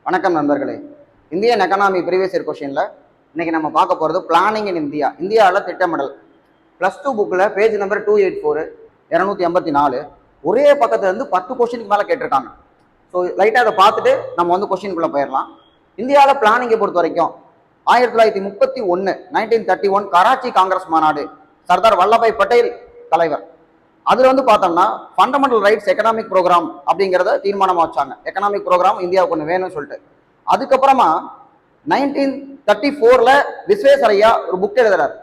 வணக்கம் நண்பர்களே. Indian economy previous year கொஸ்டின்ல இன்னைக்கு நம்ம பார்க்க போகிறது பிளானிங் இன் இந்தியா. இந்தியாவில் திட்டமிடல் +2 புக்கில் பேஜ் நம்பர் 284 284 ஒரே பக்கத்துல இருந்து 10 கொஸ்டினுக்கு மேலே கேட்டிருக்காங்க. ஸோ லைட்டாக அதை பார்த்துட்டு நம்ம வந்து கொஸ்டினுக்குள்ளே போயிடலாம். இந்தியாவில் பிளானிங்கை பொறுத்த வரைக்கும் 1931 1931 கராச்சி காங்கிரஸ் மாநாடு, சர்தார் வல்லபாய் பட்டேல் தலைவர். அதுல வந்து பார்த்தோம்னா ஃபண்டமெண்டல் ரைட்ஸ் எக்கனாமிக் ப்ரோக்ராம் அப்படிங்கிறத தீர்மானமா வச்சாங்க. எக்கனாமிக் ப்ரோக்ராம் இந்தியாவுக்கு ஒன்று வேணும்னு சொல்லிட்டு. அதுக்கப்புறமா 1934 விஸ்வேஸ்வரையா ஒரு புக் எழுதுறாரு,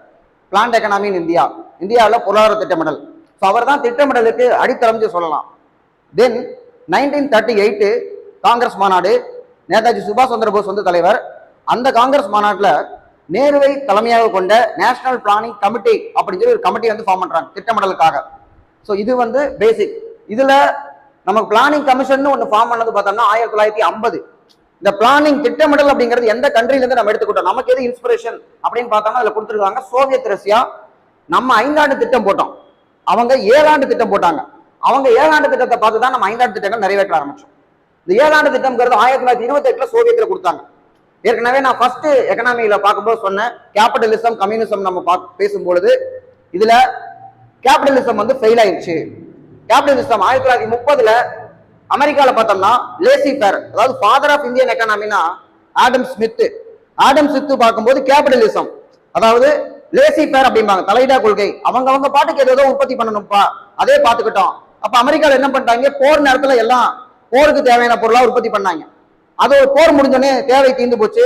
பிளான்ட் எக்கனாமி இன் இந்தியா, இந்தியாவில் பொருளாதார திட்டமிடல். ஸோ அவர் தான் திட்டமிடலுக்கு அடித்தளம்னு சொல்லலாம். தென் 1938 காங்கிரஸ் மாநாடு, நேதாஜி சுபாஷ் சந்திர போஸ் வந்து தலைவர். அந்த காங்கிரஸ் மாநாட்டில் நேருவை தலைமையாக கொண்ட நேஷனல் பிளானிங் கமிட்டி அப்படின்னு சொல்லி ஒரு கமிட்டி வந்து ஃபார்ம் பண்றாங்க திட்டமிடலுக்காக. ஸோ இது வந்து பேசிக். இதுல நமக்கு பிளானிங் கமிஷன் ஒன்று ஃபார்ம் பண்ணது பார்த்தோம்னா 1950. இந்த பிளானிங் திட்டமிடல் அப்படிங்கிறது எந்த கண்ட்ரிலேருந்து நம்ம எடுத்துக்கிட்டோம், நமக்கு எது இன்ஸ்பிரேஷன் அப்படின்னு பார்த்தோம்னா அதில் கொடுத்துருக்காங்க சோவியத் ரஷ்யா. நம்ம 5 ஆண்டு திட்டம் போட்டோம், அவங்க 7 ஆண்டு திட்டம் போட்டாங்க. அவங்க 7 ஆண்டு திட்டத்தை பார்த்து தான் நம்ம 5 ஆண்டு திட்டங்கள் நிறைவேற்ற ஆரம்பிச்சோம். இந்த 7 ஆண்டு திட்டம்ங்கிறது 1928 சோவியத்தில் கொடுத்தாங்க. ஏற்கனவே நான் ஃபர்ஸ்ட் எக்கனாமியில பார்க்கும்போது சொன்னேன், கேபிட்டலிசம் கம்யூனிசம் நம்ம பேசும்பொழுது இதுல கேபிட்டலிசம் வந்து ஃபெயில் ஆயிடுச்சு. கேபிட்டலிசம் 1930 அமெரிக்கால பார்த்தோம்னா லேசி ஃபேர், அதாவது ஃபாதர் ஆஃப் இந்தியன் எக்கனாமினா ஆடம் ஸ்மித். ஆடம் ஸ்மித் பார்க்கும்போது கேபிட்டலிசம், அதாவது லேசி ஃபேர் அப்படிம்பாங்க, தலையிடா கொள்கை. அவங்க பாட்டுக்கு ஏதோ உற்பத்தி பண்ணணும்ப்பா, அதே பார்த்துக்கிட்டோம். அப்ப அமெரிக்கால என்ன பண்ணிட்டாங்க, போர் நேரத்துல எல்லாம் போருக்கு தேவையான பொருளா உற்பத்தி பண்ணாங்க. அது ஒரு போர் முடிஞ்சோடனே தேவை தீர்ந்து போச்சு.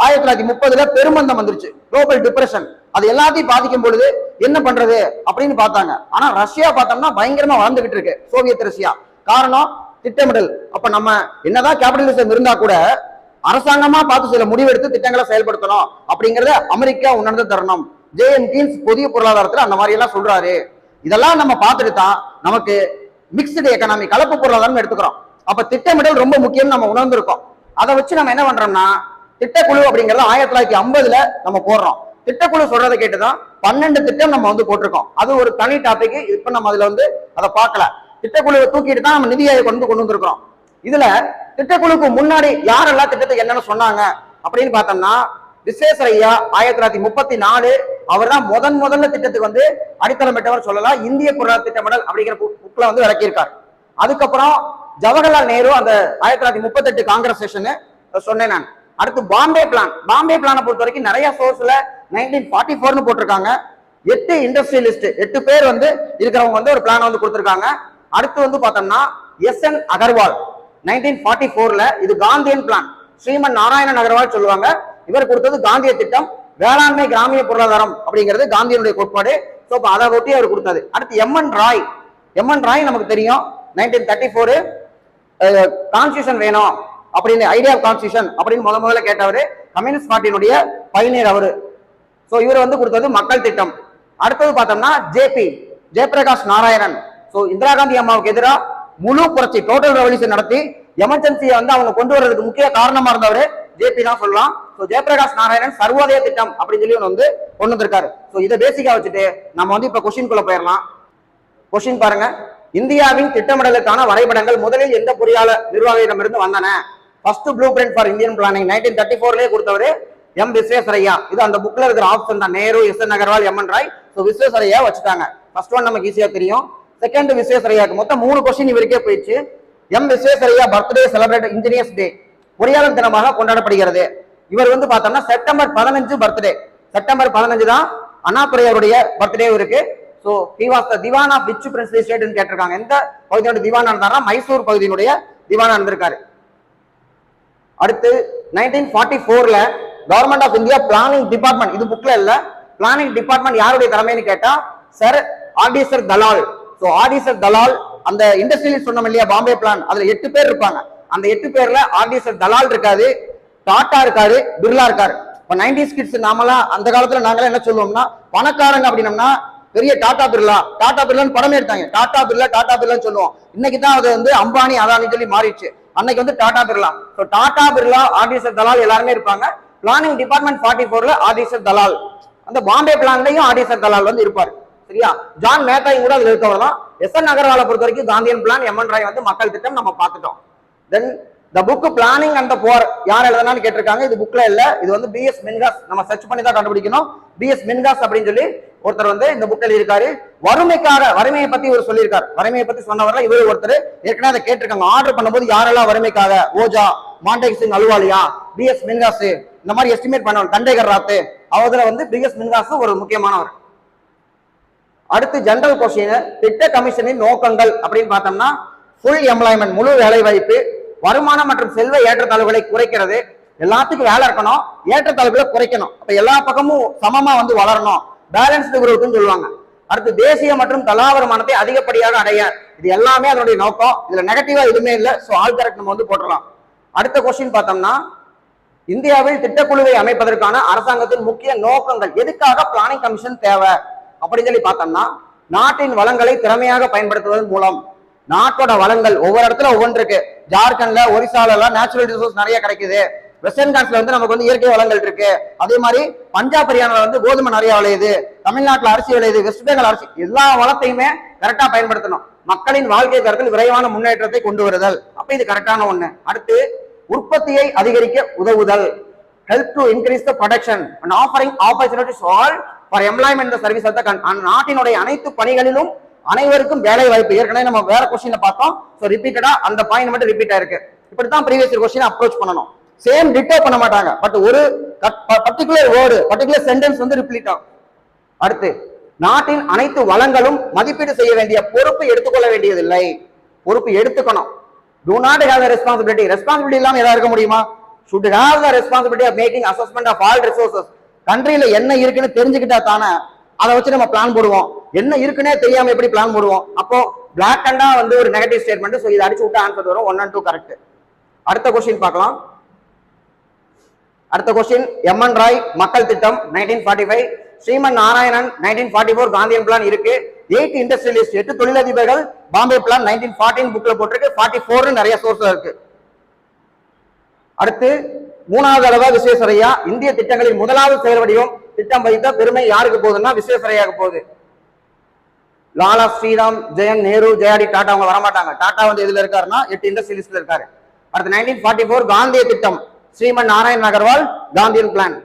1930 பெருமந்தம் வந்துருச்சு, குளோபல் டிப்ரெஷன். அது எல்லாத்தையும் பாதிக்கும் பொழுது என்ன பண்றது அப்படின்னு பார்த்தாங்க. ஆனா ரஷ்யா பார்த்தோம்னா பயங்கரமா வளர்ந்துகிட்டு இருக்கு, சோவியத் ரஷ்யா. காரணம் திட்டமிடல். அப்ப நம்ம என்னதான் கேபிட்டலிசம் இருந்தா கூட அரசாங்கமா பார்த்து சில முடிவெடுத்து திட்டங்களை செயல்படுத்தணும் அப்படிங்கறத அமெரிக்கா உணர்ந்து தரணும். ஜேஎம் கீன்ஸ் புதிய பொருளாதாரத்துல அந்த மாதிரி எல்லாம் சொல்றாரு. இதெல்லாம் நம்ம பார்த்துட்டு தான் நமக்கு மிக்ஸ்டு எக்கனாமி, கலப்பு பொருளாதாரம் எடுத்துக்கிறோம். அப்ப திட்டமிடல் ரொம்ப முக்கியம் நம்ம உணர்ந்திருக்கோம். அதை வச்சு நம்ம என்ன பண்றோம்னா திட்டக்குழு அப்படிங்கறத 1950 நம்ம போடுறோம். திட்டக்குழு சொல்றதை கேட்டுதான் 12 திட்டம் நம்ம வந்து போட்டிருக்கோம். அது ஒரு தனி டாபிக். இப்ப நம்ம அதுல வந்து அதை பார்க்கல. திட்டக்குழுவை தூக்கிட்டு தான் நம்ம நிதி ஆயோக் கொண்டு வந்திருக்கிறோம். இதுல திட்டக்குழுக்கு முன்னாடி யாரெல்லாம் திட்டத்தை என்னன்னு சொன்னாங்க அப்படின்னு பார்த்தோம்னா விஸ்வேஸ்வரையா 1934 அவர் தான் முதல்ல திட்டத்துக்கு வந்து அடித்தளமிட்டவர் சொல்லலாம். இந்திய பொருளாதார திட்டமிடல் அப்படிங்கிற புக்ல வந்து விளக்கியிருக்காரு. அதுக்கப்புறம் ஜவஹர்லால் நேரு அந்த 1938 காங்கிரஸ் செஷன் சொன்னேன் நான். அடுத்து பாம்பே பிளானை பொறுத்த வரைக்கும் நிறைய சோர்ஸ்ல 1944 போட்டிருக்காங்க. 8 இண்டஸ்ட்ரியலிஸ்ட் 8 பேர் வந்து இருக்கிறவங்க வந்து ஒரு பிளான் வந்து கொடுத்திருக்காங்க. அடுத்து வந்து பார்த்தோம்னா எஸ்.என். அகர்வால் 1944 இது காந்தியன் பிளான், ஸ்ரீமன் நாராயணன் அகர்வால் சொல்லுவாங்க. இவர் கொடுத்தது காந்திய திட்டம், வேளாண்மை கிராமிய பொருளாதாரம் அப்படிங்கிறது காந்தியனுடைய கோட்பாடு. ஸோ அதை ஒட்டி அவர் கொடுத்தது. அடுத்து எம்.என். ராய் நமக்கு தெரியும், 1934 கான்ஸ்டியூஷன் வேணும் அப்படின்னு, ஐடியா ஆஃப் கான்ஸ்டியூஷன் அப்படின்னு முதல்ல கேட்டவர் கம்யூனிஸ்ட் பார்ட்டியினுடைய பைனியர் அவரு. ஸோ இவர் வந்து கொடுத்தது மக்கள் திட்டம். அடுத்தது பார்த்தோம்னா ஜெயபிரகாஷ் நாராயணன். ஸோ இந்திரா காந்தி அம்மாவுக்கு எதிராக முழு புரட்சி, டோட்டல் ரெவல்யூஷன் நடத்தி எமர்ஜென்சியை வந்து அவங்க கொண்டு வர்றதுக்கு முக்கிய காரணமா இருந்தவர் ஜேபி தான் சொல்லலாம். ஸோ ஜெயபிரகாஷ் நாராயணன் சர்வோதய திட்டம் அப்படின்னு சொல்லி வந்து கொண்டு வந்திருக்காரு. ஸோ இதை பேசிக்கா வச்சுட்டு நம்ம வந்து இப்ப கொஸ்டின்குள்ள போயிடலாம். கொஸ்டின் பாருங்க, இந்தியாவின் திட்டமிடலுக்கான வரைபடங்கள் முதலில் எந்த பொறியாளர் நிர்வாகியிடமிருந்து வந்தன? First blue print for Indian planning 1934 கொடுத்தவர் எம் விஸ்வேஸ்வரையா. இது அந்த புக்ல இருக்கிற ஆப்ஷன் தான், நேரு, எஸ்.என். அகர்வால், எம்.என். ராய். ஸோ விஸ்வேஸ்வரையா வச்சுட்டாங்க. ஃபர்ஸ்ட் ஒன் நமக்கு ஈஸியா தெரியும். செகண்ட் விஸ்வேஸ்வரையாக்கு மொத்தம் 3 கொஸ்டின் இவருக்கே போயிடுச்சு. M Visvesvaraya birthday celebrate engineers day, பொறியாளர் தினமாக கொண்டாடப்படுகிறது. இவர் வந்து பார்த்தோம்னா செப்டம்பர் 15 பர்த்டே, செப்டம்பர் 15 தான் அண்ணாதுரை அவருடைய பர்த்டே இருக்கு. So he was the Dewan of which princely ஸ்டேட்னு கேட்டிருக்காங்க. எந்த பகுதியோட திவானா இருந்தாருன்னா மைசூர் பகுதியினுடைய திவானா இருந்திருக்காரு. அடுத்து 1944 government of India planning department, இது புக்ல இல்ல, பிளானிங் டிபார்ட்மெண்ட் யாருடைய தலைமைன்னு கேட்டா சர் ஆர்டிசர் தலால். ஸோ ஆர்டிசர் தலால், அந்த இண்டஸ்ட்ரியலிஸ்ட் சொன்னோம் இல்லையா பாம்பே பிளான், அதுல 8 பேர் இருப்பாங்க. அந்த 8 பேர்ல ஆர்டிசர் தலால் இருக்காரு, டாடா இருக்காரு, பிர்லா இருக்காரு. இப்போ 90s கிட்ஸ் நாமெல்லாம் அந்த காலத்துல நாங்களாம் என்ன சொல்லுவோம்னா பணக்காரங்க அப்படின்னம்னா பெரிய டாடா பிர்லான்னு படமே எடுத்தாங்க. டாடா பிர்லான்னு சொல்லுவோம். இன்னைக்கு தான் அது வந்து அம்பானி அதானி சொல்லி மாறிடுச்சு. அன்னைக்கு வந்து டாடா பிர்லா. ஸோ டாடா பிர்லா, ஆர்டிசர் தலால் எல்லாருமே இருப்பாங்க. Planning department 44 Ardeshir Dalal. அந்த பாம்பே பிளான்லயும் ஆர்டிசர் தலால் வந்து இருப்பாரு. சரியா? ஜான் மேத்தாயும் கூட அதுல இருக்கவர் தான். எஸ்.என். அகர்வாலை பொறுத்த வரைக்கும் காந்தியன் பிளான், எம்.என். ராய் வந்து மக்கள் திட்டம் நம்ம பார்த்துட்டோம். Then the book planning and the poor யார் எழுதுனான்னு கேட்டிருக்காங்க. இது புக்ல இல்ல, இது வந்து பிஎஸ் மின்காஸ். நம்ம சர்ச் பண்ணி தான் கண்டுபிடிக்கணும். பிஎஸ் மின்காஸ் அப்படின்னு சொல்லி ஒருத்தர் வந்து இந்த புக் எழுதியிருக்காரு. வறுமையை பத்தி ஒரு சொல்லியிருக்காரு. வறுமையை பத்தி சொன்னவர்கள் இவர் ஒருத்தர். ஏற்கனவே அதை கேட்டிருக்காங்க. ஆர்டர் பண்ணும்போது யாரெல்லாம் வறுமைக்காக, ஓஜா, மாண்டேக் சிங் அலுவாலியா, பிஎஸ் மின்காஸ், இந்த மாதிரி எஸ்டிமேட் பண்ணவர் தண்டேகர் ராத்து, அவதுல வந்து பிஎஸ் மின்காஸ் ஒரு முக்கியமானவர். அடுத்து ஜெனரல் கொஸ்டின், திட்ட கமிஷனின் நோக்கங்கள் அப்படின்னு பார்த்தோம்னா ஃபுல் எம்ப்ளாய்மெண்ட், முழு வேலை வாய்ப்பு, வருமானம் மற்றும் செல்வ ஏற்றத்தாழ்வுகளை குறைக்கிறது. எல்லாத்துக்கும் வேலை இருக்கணும், ஏற்றத்தாழ்வுகளை குறைக்கணும். அப்ப எல்லா பக்கமும் சமமா வந்து வளரணும், பேலன்ஸ்டு குரோத்னு சொல்லுவாங்க. அடுத்து தேசிய மற்றும் தலா வருமானத்தை அதிகப்படியாக அடைய, இது எல்லாமே அதனுடைய நோக்கம். இதுல நெகட்டிவா எதுவுமே இல்லை. ஸோ ஆல் கரெக்ட் நம்ம வந்து போட்டுடலாம். அடுத்த கொஸ்டின் பார்த்தோம்னா இந்தியாவில் திட்டக்குழுவை அமைப்பதற்கான அரசாங்கத்தின் முக்கிய நோக்கங்கள், எதுக்காக பிளானிங் கமிஷன் தேவை அப்படின்னு சொல்லி பார்த்தோம்னா நாட்டின் வளங்களை திறமையாக பயன்படுத்துவதன் மூலம், நாட்டோட வளங்கள் ஒவ்வொரு இடத்துல ஒவ்வொன்று இருக்கு. ஜார்க்கண்ட்ல, ஒரிசால எல்லாம் நேச்சுரல் ரிசோர்ஸ் நிறைய கிடைக்குது. வெஸ்டர்ன் காட்ஸ்ல வந்து நமக்கு வந்து இயற்கை வளங்கள் இருக்கு. அதே மாதிரி பஞ்சாப் ஹரியானால வந்து கோதுமை நிறைய விளையுது, தமிழ்நாட்டுல அரிசி விளையுது, வெஸ்ட் பெங்கால் அரிசி, எல்லா வளத்தையுமே கரெக்டா பயன்படுத்தணும். மக்களின் வாழ்க்கை தரத்தில் விரைவான முன்னேற்றத்தை கொண்டு வருதல், அப்ப இது கரெக்டான ஒண்ணு. அடுத்து உற்பத்தியை அதிகரிக்க உதவுதல், help to increase the production and offering opportunities all for employment service of the நாட்டினுடைய அனைத்து பணிகளிலும் அனைவருக்கும் வேலை வாய்ப்பு. ஏற்கனவே நம்ம வேற கொஸ்டின்ல பார்த்தோம். சோ ரிப்பீட்டடா அந்த பாயிண்ட் மட்டும் ரிப்பீட் ஆயிருக்கு. இப்படித்தான் ப்ரீவியஸ் கொஸ்டின் அப்ரோச் பண்ணணும். சேம் டிட்டோ பண்ண மாட்டாங்க, பட் ஒரு பர்டிகுலர் வேர்டு, பர்டிகுலர் சென்டென்ஸ் வந்து ரிப்பீட் ஆகும். அடுத்து நாட்டின் அனைத்து வளங்களும் மதிப்பீடு செய்ய வேண்டிய பொறுப்பு எடுத்துக்கொள்ள வேண்டியதில்லை. பொறுப்பு எடுத்துக்கணும். do not have the responsibility. Responsibility இல்லாம ஏதாவது இருக்க முடியுமா? should have the responsibility of making assessment of all resources. கண்ட்ரியில என்ன இருக்குன்னு தெரிஞ்சுக்கிட்டா தானே அதை வச்சு நம்ம பிளான் போடுவோம். என்ன இருக்குன்னே தெரியாம எப்படி பிளான் போடுவோம்? அப்போ பிளாக் அண்டா வந்து ஒரு நெகட்டிவ் ஸ்டேட்மெண்ட். சோ இதை அடிச்சு விட்டு ஆன்சர் வரும் 1 and 2 கரெக்ட். அடுத்த கொஸ்டின் பார்க்கலாம். அடுத்த கொஸ்டின், எம்என் ராய் மக்கள் திட்டம் 1945, ஸ்ரீமன் நாராயணன் 1944 காந்தியன் பிளான் இருக்கு. 8 இண்டஸ்ட்ரியலிஸ்ட், 8 தொழிலதிபர்கள் பாம்பே பிளான் 1914 புக்ல போட்டிருக்கு. 44 நிறைய சோர்ஸ் இருக்கு. அடுத்து மூணாவது அளவா விஸ்வேஸ்வரையா, இந்திய திட்டங்களின் முதலாவது செயல் வடிவம் திட்டம் வைத்த பெருமை யாருக்கு போகுதுன்னா விஸ்வேஸ்வரையாக்கு போகுது. லாலா ஸ்ரீராம், ஜெயன் நேரு, ஜெயாடி டாடா அவங்க வரமாட்டாங்க. டாடா வந்து எதுல இருக்காருன்னா 8 இண்டஸ்ட்ரியலிஸ்ட்ல இருக்காரு. அடுத்து 1944 காந்திய திட்டம், ஸ்ரீமன் நாராயண் அகர்வால் காந்தியன் பிளான்.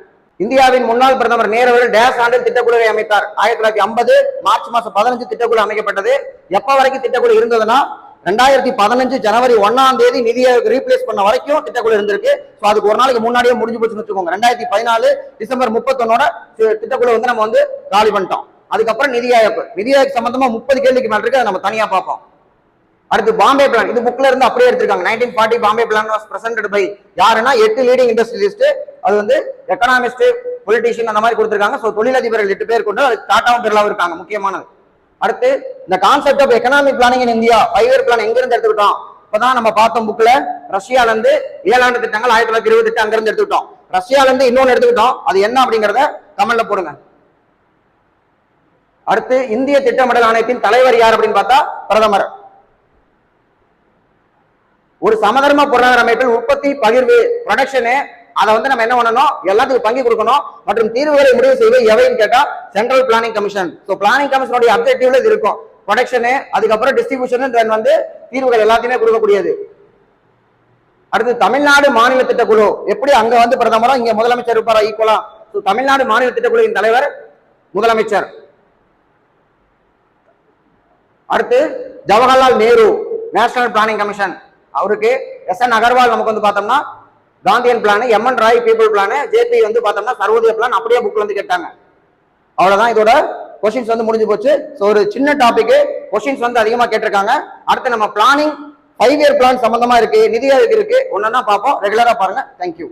இந்தியாவின் முன்னாள் பிரதமர் நேரு அவர்கள் டேஸ் ஆண்டில் திட்டக்குழுவை அமைத்தார். 1950 மார்ச் மாசம் 15 திட்டக்குழு அமைக்கப்பட்டது. எப்ப வரைக்கும் திட்டக்குழு இருந்ததுன்னா 2015 ஜனவரி 1ஆம் தேதி நிதியை ரீப்ளேஸ் பண்ண வரைக்கும் திட்டக்குழு இருந்திருக்கு. ஸோ அதுக்கு ஒரு நாளைக்கு முன்னாடியே முடிஞ்சு போச்சுன்னு வச்சுக்கோங்க. 2014 டிசம்பர் 31 திட்டக்குழு வந்து நம்ம வந்து காலி பண்ணிட்டோம். அதுக்கப்புறம் நிதி ஆயோக் சம்பந்தமா 30 கேள்விக்கு மேல இருக்கு, அதை நம்ம தனியா பார்ப்போம். அடுத்து பாம்பே பிளான், இது புக்ல இருந்து அப்படியே எடுத்திருக்காங்க. 1940 Bombay plan was presented by யாருன்னா 8 லீடிங் இண்டஸ்ட்ரியலிஸ்ட், அது வந்து எக்கனாமிஸ்ட், பொலிட்டீஷியன் அந்த மாதிரி கொடுத்திருக்காங்க. ஸோ தொழிலதிபர்கள் 8 பேர் கொண்டு, அது டாட்டாவும் பிர்லாவும் இருக்காங்க முக்கியமானது. அடுத்து இந்த concept of economic planning in India 5 year plan எங்க இருந்து எடுத்துக்கிட்டோம்? இப்பதான் நம்ம பார்த்தோம் புக்ல, ரஷ்யால இருந்து 7 ஆண்டு திட்டங்கள் 1928 அங்க இருந்து எடுத்துக்கிட்டோம். ரஷ்யால இருந்து இன்னொன்னு எடுத்துக்கிட்டோம், அது என்ன அப்படிங்கறத கமெண்ட்ல போடுங்க. அடுத்து இந்திய திட்டமிடல் ஆணையத்தின் தலைவர் யார் அப்படின்னு பார்த்தா பிரதமர். ஒரு சமதர்ம பொருளாதார அமைப்பில் உற்பத்தி, பகிர்வு, ப்ரொடக்ஷனு, அதை வந்து நம்ம என்ன பண்ணணும், எல்லாத்துக்கும் பங்கி கொடுக்கணும் மற்றும் தீர்வுகளை முடிவு செய்வது எவைன்னு கேட்டா central planning commission. So planning கமிஷனுடைய அப்ஜெக்டிவ்ல இது இருக்கும். ப்ரொடக்ஷனு, அதுக்கப்புறம் டிஸ்ட்ரிபியூஷன், தென் வந்து தீர்வுகள் எல்லாத்தையுமே கொடுக்கக்கூடியது. அடுத்து தமிழ்நாடு மாநில திட்டக்குழு, எப்படி அங்க வந்து பிரதமரும் இங்க முதலமைச்சர் இருப்பாரா ஈக்குவலா? ஸோ தமிழ்நாடு மாநில திட்டக்குழுவின் தலைவர் முதலமைச்சர். அடுத்து Jawaharlal Nehru national planning commission, அவருக்கு எஸ்.என். அகர்வால் நமக்கு வந்து பார்த்தோம்னா Gandhian plan, M N. Roy people plan, JP வந்து பார்த்தோம்னா சர்வோதய பிளான், அப்படியே புக்ல வந்து கேட்டாங்க. அவ்வளவுதான், இதோட கொஸ்டின்ஸ் வந்து முடிஞ்சு போச்சு. ஸோ ஒரு சின்ன டாபிக், கொஸ்டின்ஸ் வந்து அதிகமா கேட்டிருக்காங்க. அடுத்து நம்ம பிளானிங் 5 இயர் பிளான் சம்பந்தமா இருக்கு, நிதி ஆயோக் இருக்கு, ஒன்னா பார்ப்போம். ரெகுலரா பாருங்க. தேங்க்யூ.